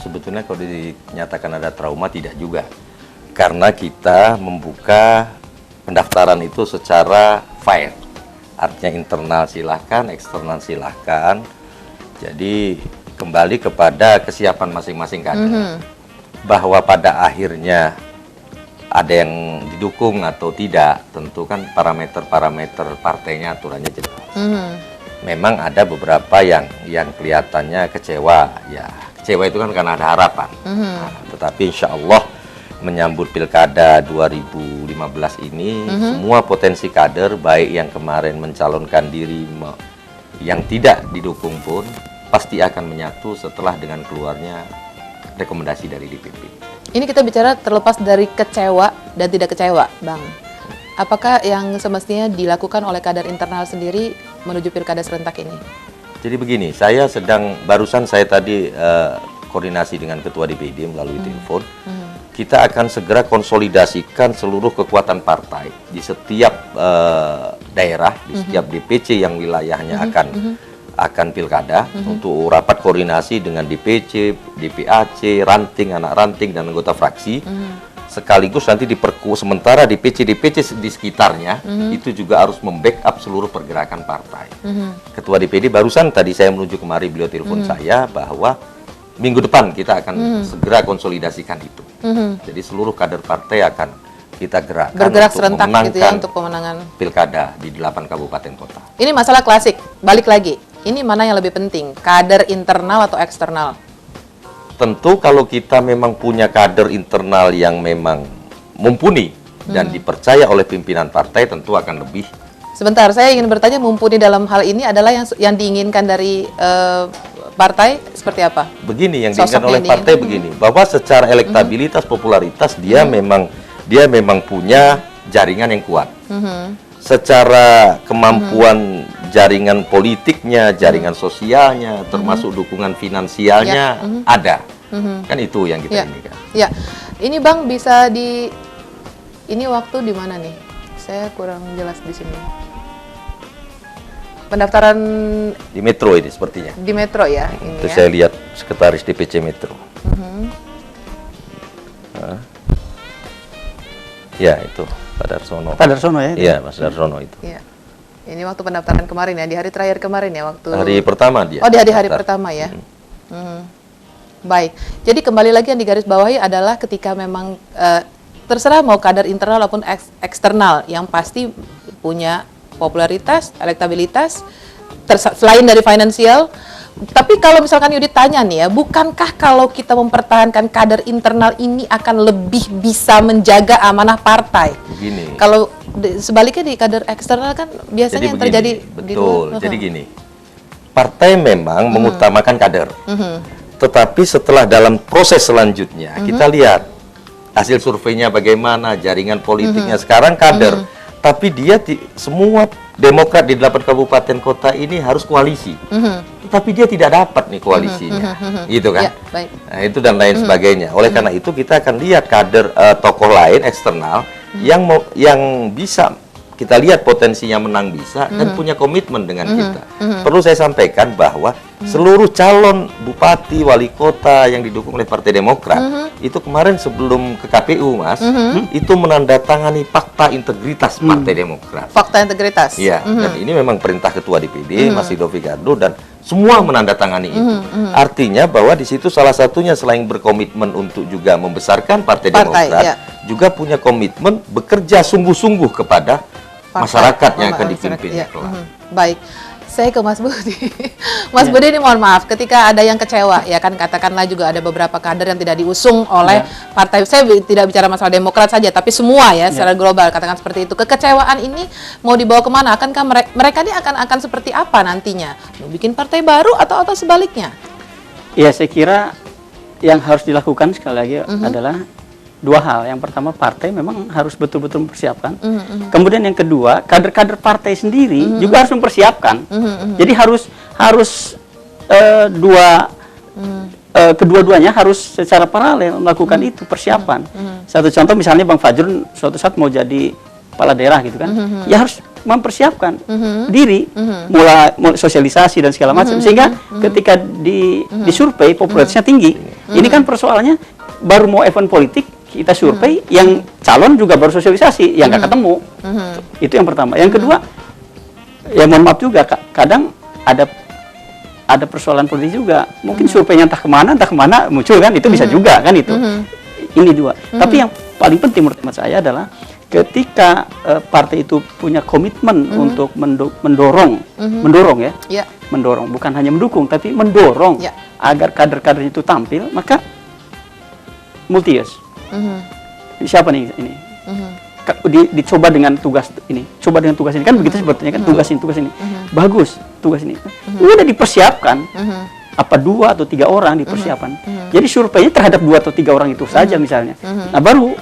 sebetulnya kalau dinyatakan ada trauma tidak juga. Karena kita membuka pendaftaran itu secara fair. Artinya internal silahkan, eksternal silahkan. Jadi kembali kepada kesiapan masing-masing kader. Bahwa pada akhirnya ada yang didukung atau tidak, tentu kan parameter-parameter partainya aturannya jelas. Memang ada beberapa yang kelihatannya kecewa. Ya, kecewa itu kan karena ada harapan. Nah, tetapi insya Allah menyambut pilkada 2015 ini, semua potensi kader, baik yang kemarin mencalonkan diri, yang tidak didukung pun, pasti akan menyatu setelah dengan keluarnya rekomendasi dari DPP. Ini kita bicara terlepas dari kecewa dan tidak kecewa, Bang. Apakah yang semestinya dilakukan oleh kader internal sendiri menuju pilkada serentak ini? Jadi begini, barusan saya tadi koordinasi dengan Ketua DPD melalui telepon. Kita akan segera konsolidasikan seluruh kekuatan partai di setiap daerah, di setiap DPC yang wilayahnya akan pilkada, untuk rapat koordinasi dengan DPC, DPAC, ranting, anak ranting, dan anggota fraksi. Sekaligus nanti diperkuat, sementara DPC di sekitarnya itu juga harus membackup seluruh pergerakan partai. Ketua DPD barusan tadi saya menuju kemari, beliau telepon saya bahwa minggu depan kita akan segera konsolidasikan itu. Jadi seluruh kader partai akan kita gerakkan bergerak untuk serentak memenangkan gitu ya untuk pemenangan pilkada di 8 kabupaten kota. Ini masalah klasik, balik lagi. Ini mana yang lebih penting, kader internal atau eksternal? Tentu kalau kita memang punya kader internal yang memang mumpuni dan dipercaya oleh pimpinan partai, tentu akan lebih. Sebentar, saya ingin bertanya, mumpuni dalam hal ini adalah yang diinginkan dari partai seperti apa? Begini, yang Sosok diinginkan oleh yang partai begini, bahwa secara elektabilitas, popularitas dia memang punya jaringan yang kuat. Secara kemampuan jaringan politiknya, jaringan sosialnya, termasuk dukungan finansialnya ada. Kan itu yang kita inginkan. Ya, ini Bang bisa ini waktu di mana nih? Saya kurang jelas di sini. Pendaftaran Di Metro ini sepertinya. di Metro ya. Ini Itu ya. saya lihat sekretaris DPC Metro. Ya itu Pak Darsono. Pak Darsono ya? Iya, Mas Darsono itu. Iya. Ini waktu pendaftaran kemarin ya, di hari terakhir kemarin ya waktu. Hari pertama dia. Oh, di hari daftar. pertama ya. Baik. Jadi kembali lagi yang digarisbawahi adalah ketika memang terserah mau kader internal maupun eksternal, yang pasti punya popularitas, elektabilitas, selain dari finansial. Tapi kalau misalkan Yudit tanya nih ya, bukankah kalau kita mempertahankan kader internal ini akan lebih bisa menjaga amanah partai? Begini. Kalau sebaliknya di kader eksternal kan biasanya yang terjadi di betul. luar. Jadi gini, partai memang mengutamakan kader, tetapi setelah dalam proses selanjutnya kita lihat hasil surveinya bagaimana, jaringan politiknya sekarang kader, tapi dia semua Demokrat di 8 kabupaten kota ini harus koalisi, tetapi dia tidak dapat nih koalisinya, gitu kan? Ya, baik. Nah, itu dan lain sebagainya. Oleh karena itu kita akan lihat kader tokoh lain eksternal yang bisa kita lihat potensinya menang bisa dan punya komitmen dengan kita. Perlu saya sampaikan bahwa seluruh calon bupati, wali kota yang didukung oleh Partai Demokrat itu kemarin sebelum ke KPU, Mas, itu menandatangani fakta integritas Partai Demokrat. Fakta integritas. Iya, dan ini memang perintah Ketua DPD, Mas Rido Figardo, dan semua menandatangani itu. Artinya bahwa di situ salah satunya selain berkomitmen untuk juga membesarkan Partai Demokrat, juga punya komitmen bekerja sungguh-sungguh kepada masyarakat yang akan dipimpinnya. Baik, saya ke Mas Budi. Mas Budi ini mohon maaf, ketika ada yang kecewa, ya kan, katakanlah juga ada beberapa kader yang tidak diusung oleh partai. Saya tidak bicara masalah Demokrat saja, tapi semua ya, secara global, katakan seperti itu. Kekecewaan ini mau dibawa kemana? Akankah mereka ini akan seperti apa nantinya? Mau bikin partai baru atau sebaliknya? Ya, saya kira yang harus dilakukan sekali lagi adalah dua hal. Yang pertama, partai memang harus betul-betul mempersiapkan. Kemudian yang kedua, kader-kader partai sendiri juga harus mempersiapkan. Jadi harus kedua-duanya harus secara paralel melakukan itu persiapan. Satu contoh misalnya Bang Fajrun suatu saat mau jadi kepala daerah gitu kan, ya harus mempersiapkan diri, mulai sosialisasi dan segala macam, sehingga ketika disurvei popularitasnya tinggi. Ini kan persoalannya baru mau event politik kita survei, yang calon juga baru sosialisasi, yang nggak ketemu. Itu yang pertama. Yang kedua, ya mohon maaf juga, kadang ada persoalan politik juga. Mungkin surveinya entah kemana muncul kan, itu bisa juga kan itu. Ini dua. Tapi yang paling penting menurut saya adalah ketika partai itu punya komitmen untuk mendorong ya, mendorong, bukan hanya mendukung, tapi mendorong agar kader-kader itu tampil, maka multi-use. Siapa nih ini? Dicoba dengan tugas ini, kan begitu sebetulnya kan, tugas ini bagus, tugas ini udah dipersiapkan, apa 2 atau 3 orang dipersiapkan. Jadi surveinya terhadap 2 atau 3 orang itu saja misalnya. Nah, baru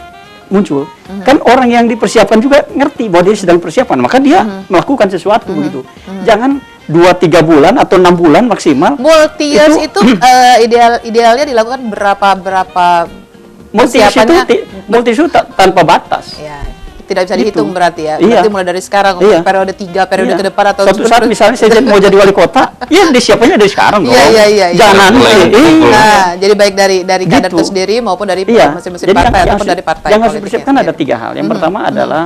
muncul. Kan orang yang dipersiapkan juga ngerti bahwa dia sedang persiapan, maka dia melakukan sesuatu begitu. Jangan 2-3 bulan atau 6 bulan maksimal. Multi-years itu idealnya dilakukan berapa multi-years tanpa batas. Ya, tidak bisa dihitung berarti ya. Iya. Berarti mulai dari sekarang, periode 3 periode ke depan atau suatu saat misalnya saya mau jadi wali kota, ya disiapinnya dari sekarang dong. Iya. Jangan Nah, jadi baik dari kader itu sendiri maupun dari mesin-mesin partai ataupun dari partai. Yang harus dipersiapkan ada 3 hal. Yang pertama adalah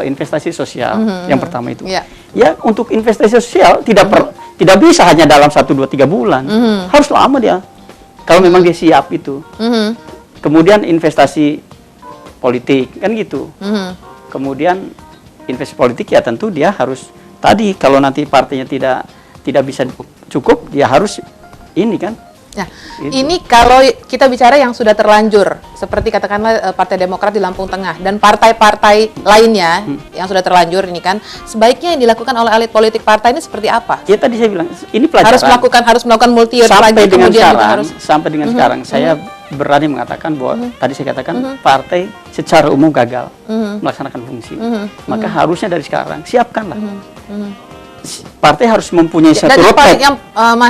investasi sosial. Yang pertama itu. Ya, untuk investasi sosial tidak bisa hanya dalam 1, 2, 3 bulan. Harus lama dia. Kalau memang dia siap itu. Kemudian investasi politik, kan gitu. Kemudian investasi politik ya tentu dia harus, tadi kalau nanti partainya tidak bisa cukup, dia harus ini kan, Nah, Itu. ini kalau kita bicara yang sudah terlanjur, seperti katakanlah Partai Demokrat di Lampung Tengah dan partai-partai lainnya yang sudah terlanjur ini kan, sebaiknya yang dilakukan oleh elit politik partai ini seperti apa? Ya tadi saya bilang ini pelajaran. Harus melakukan multi sampai lagi, dengan kemudian sekarang, juga harus sampai dengan sekarang saya berani mengatakan bahwa tadi saya katakan partai secara umum gagal melaksanakan fungsi. Maka harusnya dari sekarang siapkanlah. Partai harus mempunyai satu roadmap,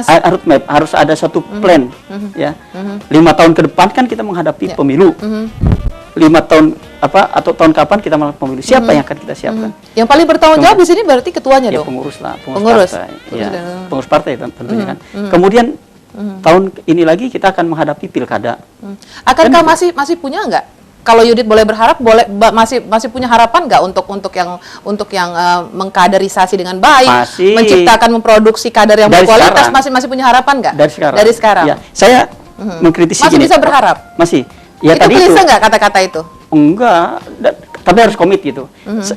roadmap, harus ada satu plan, ya. 5 tahun ke depan kan kita menghadapi pemilu. 5 tahun atau tahun kapan kita melakukan pemilu? Siapa yang akan kita siapkan? Yang paling bertanggung jawab di sini berarti ketuanya ya, dong. Pengurus lah, Pengurus partai, ya, pengurus partai tentunya kan. Kemudian tahun ini lagi kita akan menghadapi pilkada. Akankah masih punya nggak? Kalau Yudit boleh berharap, masih punya harapan nggak untuk yang mengkaderisasi dengan baik, menciptakan, memproduksi kader yang berkualitas, masih punya harapan nggak? Dari sekarang. Ya, saya mengkritisi. Masih bisa berharap. Masih. Ya, itu bisa nggak kata-kata itu? Enggak, tapi harus komit gitu.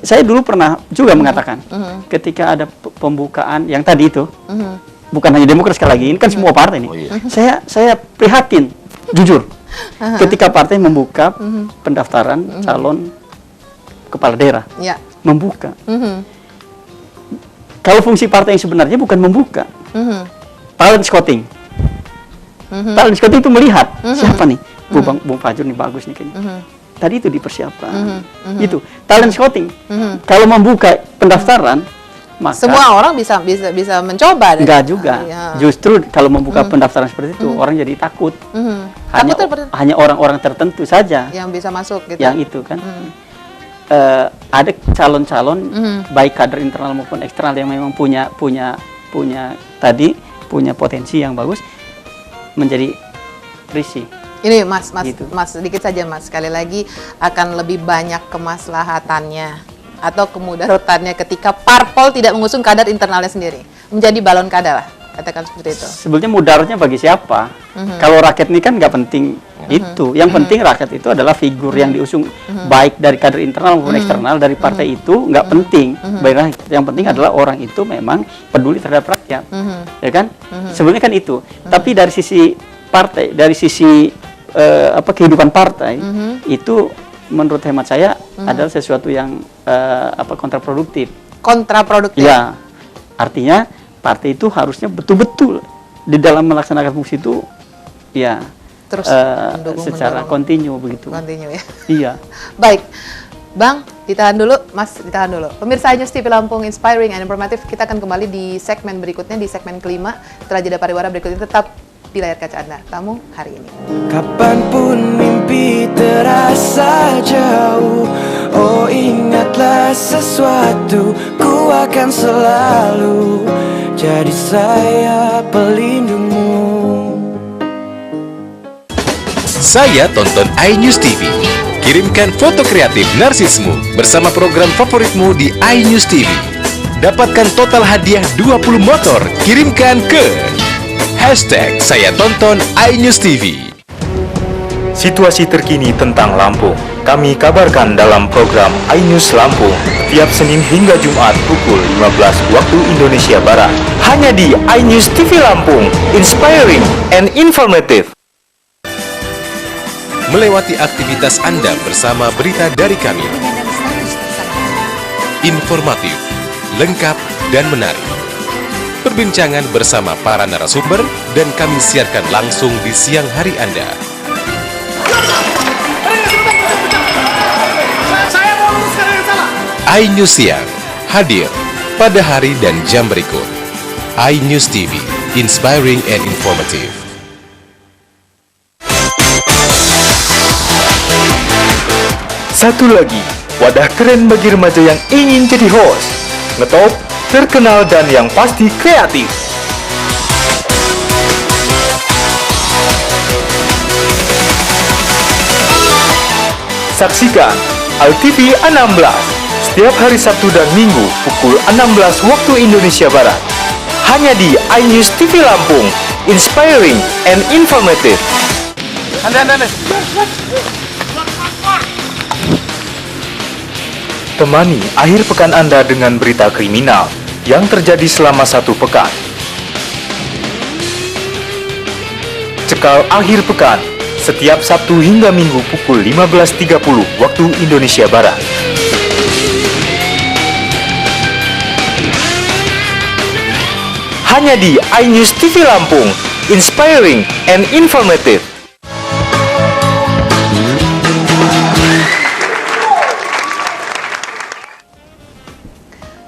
Saya dulu pernah juga mengatakan, ketika ada pembukaan yang tadi itu, bukan hanya Demokrat sekali lagi, ini kan semua partai nih. Saya prihatin, jujur. Ketika partai membuka pendaftaran calon kepala daerah, membuka. Kalau fungsi partai yang sebenarnya bukan membuka, talent scouting. Talent scouting itu melihat siapa nih, Bung Fajrul nih bagus nih kayaknya. Tadi itu dipersiapkan, itu talent scouting. Kalau membuka pendaftaran, maka semua orang bisa mencoba. Enggak juga. Justru kalau membuka pendaftaran seperti itu, orang jadi takut. Hanya orang-orang tertentu saja yang bisa masuk gitu. Yang itu kan. Ada calon-calon baik kader internal maupun eksternal yang memang punya potensi yang bagus, menjadi risih. Ini Mas gitu. Mas sedikit saja Mas, sekali lagi akan lebih banyak kemaslahatannya atau kemudarotannya ketika parpol tidak mengusung kader internalnya sendiri, menjadi balon kada lah, katakan seperti itu. Sebetulnya mudaratnya bagi siapa? Kalau rakyat ini kan nggak penting itu. Yang penting rakyat itu adalah figur yang diusung baik dari kader internal maupun eksternal dari partai itu nggak penting. Yang penting adalah orang itu memang peduli terhadap rakyat, ya kan? Sebenarnya kan itu. Tapi dari sisi partai, dari sisi kehidupan partai itu, menurut hemat saya adalah sesuatu yang kontraproduktif. Kontraproduktif. Ya, artinya partai itu harusnya betul-betul di dalam melaksanakan fungsi itu, ya, terus secara kontinu begitu. Kontinu ya. Iya. Baik, Bang, ditahan dulu, Mas, ditahan dulu. Pemirsa iNews TV Lampung, inspiring and informative. Kita akan kembali di segmen berikutnya, di segmen kelima. Setelah jeda pariwara berikut ini, tetap di layar kaca Anda. Tamu hari ini. Kapanpun mimpi terasa jauh, oh ingatlah sesuatu, ku akan selalu jadi sayap pelindungmu. Saya tonton iNews TV. Kirimkan foto kreatif narsismu bersama program favoritmu di iNews TV. Dapatkan total hadiah 20 motor. Kirimkan ke #saya tonton iNews TV. Situasi terkini tentang Lampung kami kabarkan dalam program iNews Lampung tiap Senin hingga Jumat pukul 15 waktu Indonesia Barat. Hanya di iNews TV Lampung, inspiring and informative. Melewati aktivitas Anda bersama berita dari kami. Informatif, lengkap, dan menarik. Perbincangan bersama para narasumber dan kami siarkan langsung di siang hari Anda. iNews Siang hadir pada hari dan jam berikut. iNews TV, inspiring and informative. Satu lagi, wadah keren bagi remaja yang ingin jadi host, ngetop, terkenal, dan yang pasti kreatif. Saksikan ALTV 16 setiap hari Sabtu dan Minggu pukul 16 waktu Indonesia Barat. Hanya di iNews TV Lampung, inspiring and informative. Temani akhir pekan Anda dengan berita kriminal yang terjadi selama 1 pekan. Cekal akhir pekan, setiap Sabtu hingga Minggu pukul 15.30 waktu Indonesia Barat. Hanya di iNews TV Lampung, inspiring and informative.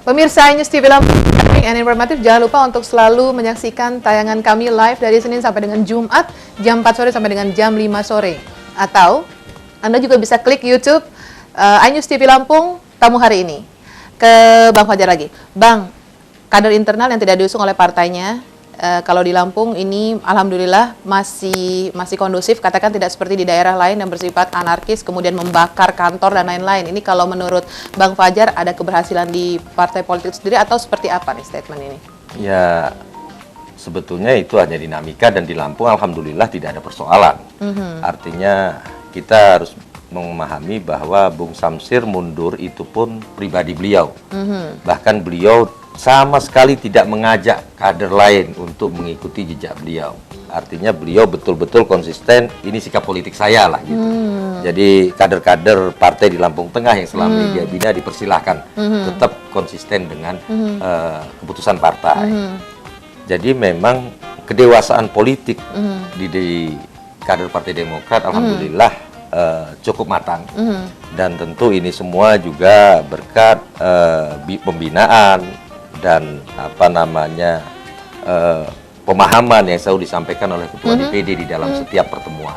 Pemirsa iNews TV Lampung and informatif, jangan lupa untuk selalu menyaksikan tayangan kami live dari Senin sampai dengan Jumat jam 4 sore sampai dengan jam 5 sore. Atau Anda juga bisa klik YouTube iNews TV Lampung tamu hari ini. Ke Bang Fajar lagi. Bang, kader internal yang tidak diusung oleh partainya, kalau di Lampung ini alhamdulillah masih kondusif, katakan tidak seperti di daerah lain yang bersifat anarkis kemudian membakar kantor dan lain-lain. Ini kalau menurut Bang Fajar ada keberhasilan di partai politik sendiri atau seperti apa nih statement ini? Ya, sebetulnya itu hanya dinamika dan di Lampung alhamdulillah tidak ada persoalan. Artinya kita harus memahami bahwa Bung Samsir mundur itu pun pribadi beliau. Bahkan beliau sama sekali tidak mengajak kader lain untuk mengikuti jejak beliau. Artinya beliau betul-betul konsisten, ini sikap politik saya lah gitu. Jadi kader-kader partai di Lampung Tengah yang selama ini dia bina dipersilahkan tetap konsisten dengan keputusan partai. Jadi memang kedewasaan politik di kader Partai Demokrat alhamdulillah cukup matang. Dan tentu ini semua juga berkat pembinaan dan pemahaman yang selalu disampaikan oleh Ketua DPD di dalam setiap pertemuan.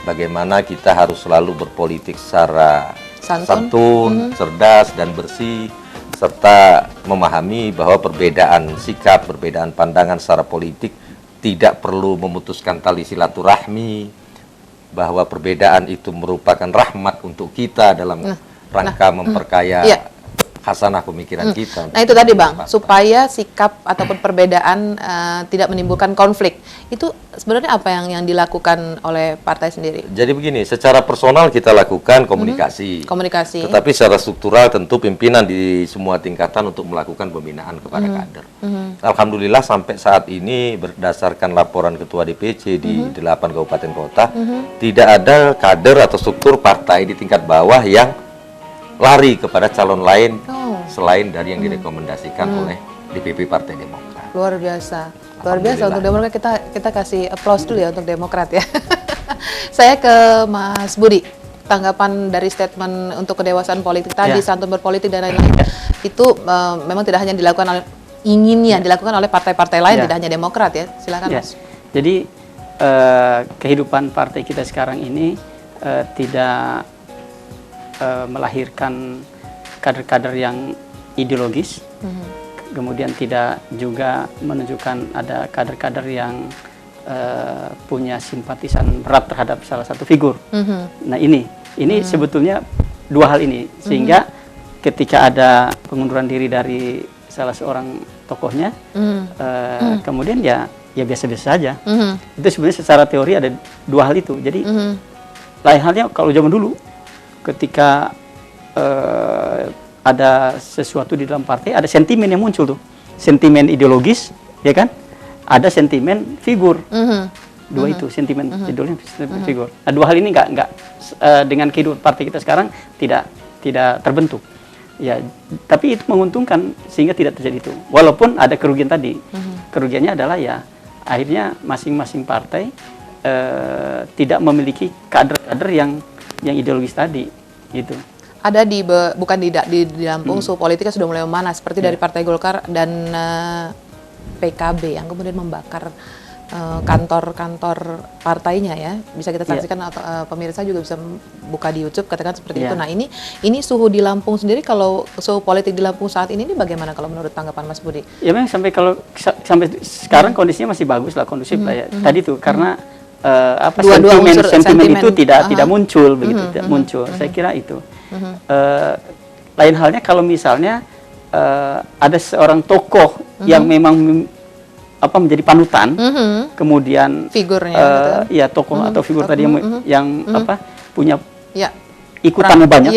Bagaimana kita harus selalu berpolitik secara santun, cerdas dan bersih, serta memahami bahwa perbedaan sikap, perbedaan pandangan secara politik tidak perlu memutuskan tali silaturahmi, bahwa perbedaan itu merupakan rahmat untuk kita dalam rangka memperkaya khasanah pemikiran kita. Nah itu tadi Bang, supaya sikap ataupun perbedaan tidak menimbulkan konflik. Itu sebenarnya apa yang dilakukan oleh partai sendiri? Jadi begini, secara personal kita lakukan komunikasi. Tetapi secara struktural tentu pimpinan di semua tingkatan untuk melakukan pembinaan kepada kader. Alhamdulillah sampai saat ini berdasarkan laporan Ketua DPC di 8 kabupaten kota, tidak ada kader atau struktur partai di tingkat bawah yang lari kepada calon lain selain dari yang direkomendasikan oleh DPP Partai Demokrat. Luar biasa, luar biasa untuk Demokrat. Kita kasih applause dulu ya untuk Demokrat ya. Saya ke Mas Budi, tanggapan dari statement untuk kedewasaan politik tadi, santun berpolitik dan lain-lain. Itu memang tidak hanya dilakukan oleh dilakukan oleh partai-partai lain, tidak hanya Demokrat ya. Silakan Mas. Jadi kehidupan partai kita sekarang ini tidak melahirkan kader-kader yang ideologis, kemudian tidak juga menunjukkan ada kader-kader yang punya simpatisan berat terhadap salah satu figur. Nah ini sebetulnya dua hal ini, sehingga ketika ada pengunduran diri dari salah seorang tokohnya, kemudian ya biasa-biasa saja. Itu sebenarnya secara teori ada dua hal itu. Jadi lain halnya kalau zaman dulu, ketika ada sesuatu di dalam partai, ada sentimen yang muncul tuh, sentimen ideologis, ya kan? Ada sentimen figur, dua itu, sentimen ideologis, sentimen figur. Nah, dua hal ini nggak dengan kehidupan partai kita sekarang tidak terbentuk, ya. Tapi itu menguntungkan sehingga tidak terjadi itu. Walaupun ada kerugian tadi, kerugiannya adalah ya akhirnya masing-masing partai tidak memiliki kader-kader yang ideologis tadi, gitu. Ada bukan di Lampung, suhu politiknya sudah mulai memanas seperti dari Partai Golkar dan PKB yang kemudian membakar kantor-kantor partainya ya. Bisa kita saksikan atau pemirsa juga bisa buka di YouTube katakan seperti itu. Nah, ini suhu di Lampung sendiri, kalau suhu politik di Lampung saat ini bagaimana kalau menurut tanggapan Mas Budi? Ya memang sampai sekarang kondisinya masih bagus lah, kondusif lah ya. Tadi tuh karena sentimen itu tidak muncul begitu, tidak muncul. Saya kira itu. Lain halnya kalau misalnya ada seorang tokoh yang memang menjadi panutan, kemudian figurnya, tokoh atau figur tadi yang punya ikutannya banyak,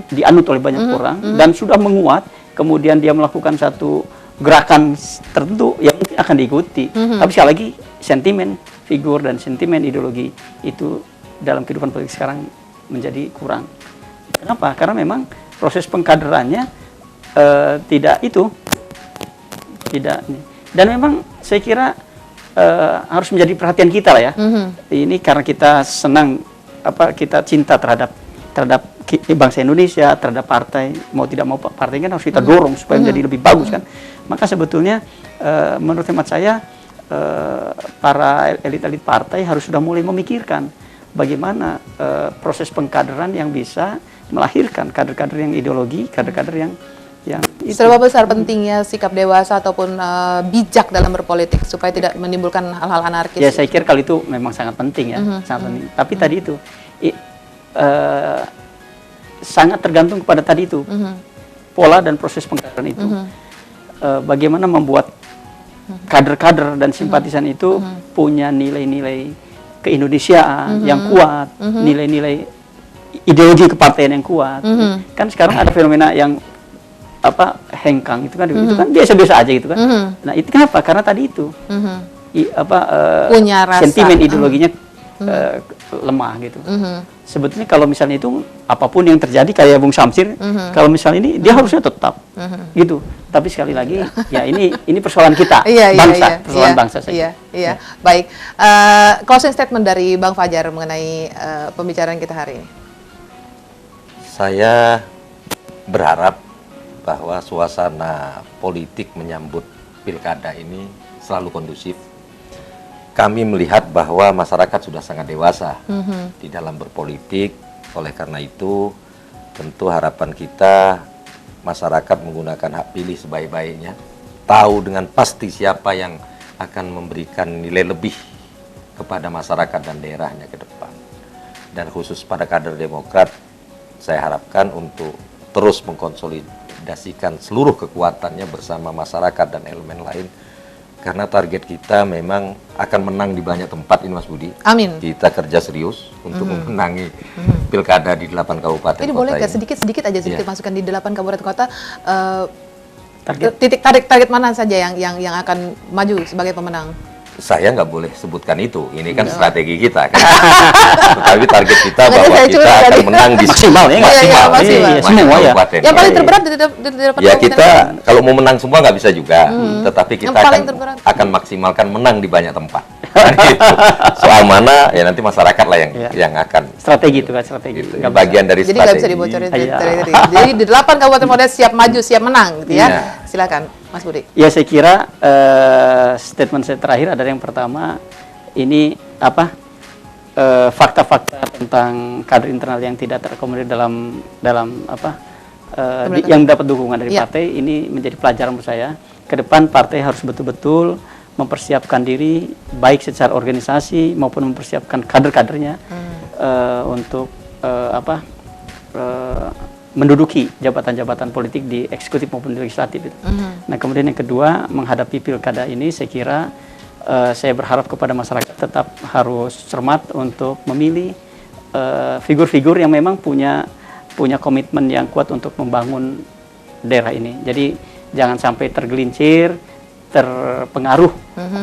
dianut oleh banyak orang dan sudah menguat, kemudian dia melakukan satu gerakan tertentu yang mungkin akan diikuti. Tapi sekali lagi sentimen figur dan sentimen ideologi itu dalam kehidupan politik sekarang menjadi kurang. Kenapa? Karena memang proses pengkaderannya tidak dan memang saya kira harus menjadi perhatian kita lah ya. Ini karena kita senang kita cinta terhadap bangsa Indonesia, terhadap partai, mau tidak mau partai kan harus kita dorong supaya menjadi lebih bagus kan. Maka sebetulnya menurut hemat saya para elit-elit partai harus sudah mulai memikirkan bagaimana proses pengkaderan yang bisa melahirkan kader-kader yang ideologi, kader-kader yang itu. Seberapa besar pentingnya sikap dewasa ataupun bijak dalam berpolitik supaya tidak menimbulkan hal-hal anarkis? Ya saya kira kalau itu memang sangat penting ya, sangat penting. Tapi tadi itu sangat tergantung kepada tadi itu pola dan proses pengkaderan itu. Bagaimana membuat kader-kader dan simpatisan itu punya nilai-nilai keindonesiaan yang kuat, nilai-nilai ideologi kepartaian yang kuat. Kan sekarang ada fenomena yang hengkang itu kan biasa-biasa aja gitu kan. Nah itu kenapa? Karena tadi itu punya rasa sentimen ideologinya lemah gitu. Sebetulnya kalau misalnya itu apapun yang terjadi kayak Bung Samsir, kalau misalnya ini dia harusnya tetap gitu. Tapi sekali lagi ya ini persoalan kita, persoalan bangsa saya. Iya. Baik. Closing statement dari Bang Fajar mengenai pembicaraan kita hari ini. Saya berharap bahwa suasana politik menyambut pilkada ini selalu kondusif. Kami melihat bahwa masyarakat sudah sangat dewasa di dalam berpolitik. Oleh karena itu, tentu harapan kita masyarakat menggunakan hak pilih sebaik-baiknya, tahu dengan pasti siapa yang akan memberikan nilai lebih kepada masyarakat dan daerahnya ke depan. Dan khusus pada kader Demokrat, saya harapkan untuk terus mengkonsolidasikan seluruh kekuatannya bersama masyarakat dan elemen lain, karena target kita memang akan menang di banyak tempat ini Mas Budi. Amin. Kita kerja serius untuk memenangi pilkada di 8 kabupaten ini kota boleh ini. sedikit aja masukkan di 8 kabupaten kota, Target target mana saja yang akan maju sebagai pemenang? Saya nggak boleh sebutkan itu. Ini kan strategi kita. Kan? Tetapi target kita bahwa kita akan menang di maksimal ya, maksimal. Semua ya. Yang paling terberat di depan ya kita kalau mau menang semua nggak bisa juga, tetapi kita akan maksimalkan menang di banyak tempat. Gitu. Soal mana ya nanti masyarakat lah yang akan strategi itu kan strategi. Gitu. Bagian dari jadi strategi. nggak bisa dibocorin. Jadi di 8 kabupaten kota siap maju, siap menang, gitu ya. Silakan, Mas Budi. Ya saya kira statement saya terakhir adalah yang pertama ini fakta-fakta tentang kader internal yang tidak terakomodir dalam yang mendapat dukungan dari partai ini menjadi pelajaran menurut saya. Ke depan partai harus betul-betul mempersiapkan diri baik secara organisasi maupun mempersiapkan kader-kadernya untuk menduduki jabatan-jabatan politik di eksekutif maupun di legislatif. Nah kemudian yang kedua, menghadapi pilkada ini saya kira saya berharap kepada masyarakat tetap harus cermat untuk memilih figur-figur yang memang punya komitmen yang kuat untuk membangun daerah ini. Jadi jangan sampai tergelincir, terpengaruh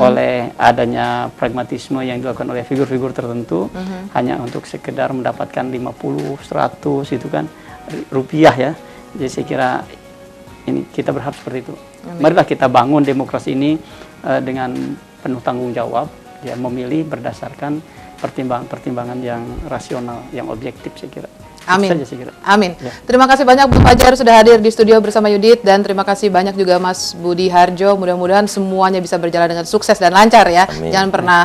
oleh adanya pragmatisme yang dilakukan oleh figur-figur tertentu hanya untuk sekedar mendapatkan 50, 100 itu kan rupiah ya. Jadi saya kira ini kita berharap seperti itu. Marilah kita bangun demokrasi ini dengan penuh tanggung jawab, ya memilih berdasarkan pertimbangan-pertimbangan yang rasional, yang objektif saya kira. Amin. Saja, saya kira. Amin. Ya. Terima kasih banyak Bung Fajar sudah hadir di studio bersama Yudit, dan terima kasih banyak juga Mas Budi Harjo. Mudah-mudahan semuanya bisa berjalan dengan sukses dan lancar ya. Amin. Jangan pernah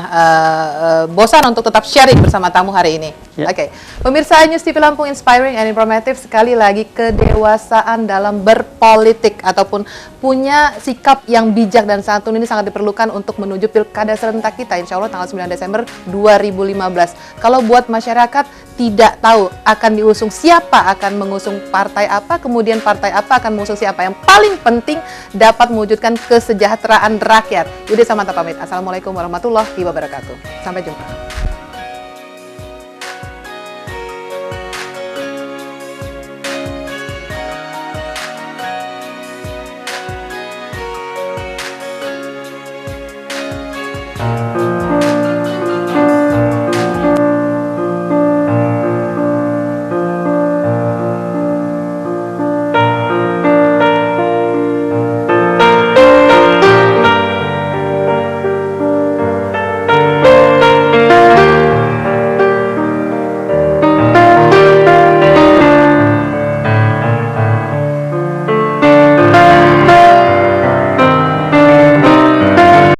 bosan untuk tetap sharing bersama tamu hari ini. Ya. Oke. Pemirsa News TV Lampung, inspiring and informative, sekali lagi kedewasaan dalam berpolitik ataupun punya sikap yang bijak dan santun ini sangat diperlukan untuk menuju pilkada serentak kita insya Allah tanggal 9 Desember 2015. Kalau buat masyarakat tidak tahu akan diusung siapa, akan mengusung partai apa, kemudian partai apa akan mengusung siapa, yang paling penting dapat mewujudkan kesejahteraan rakyat. Yudi Samanta pamit. Assalamualaikum warahmatullahi wabarakatuh. Sampai jumpa.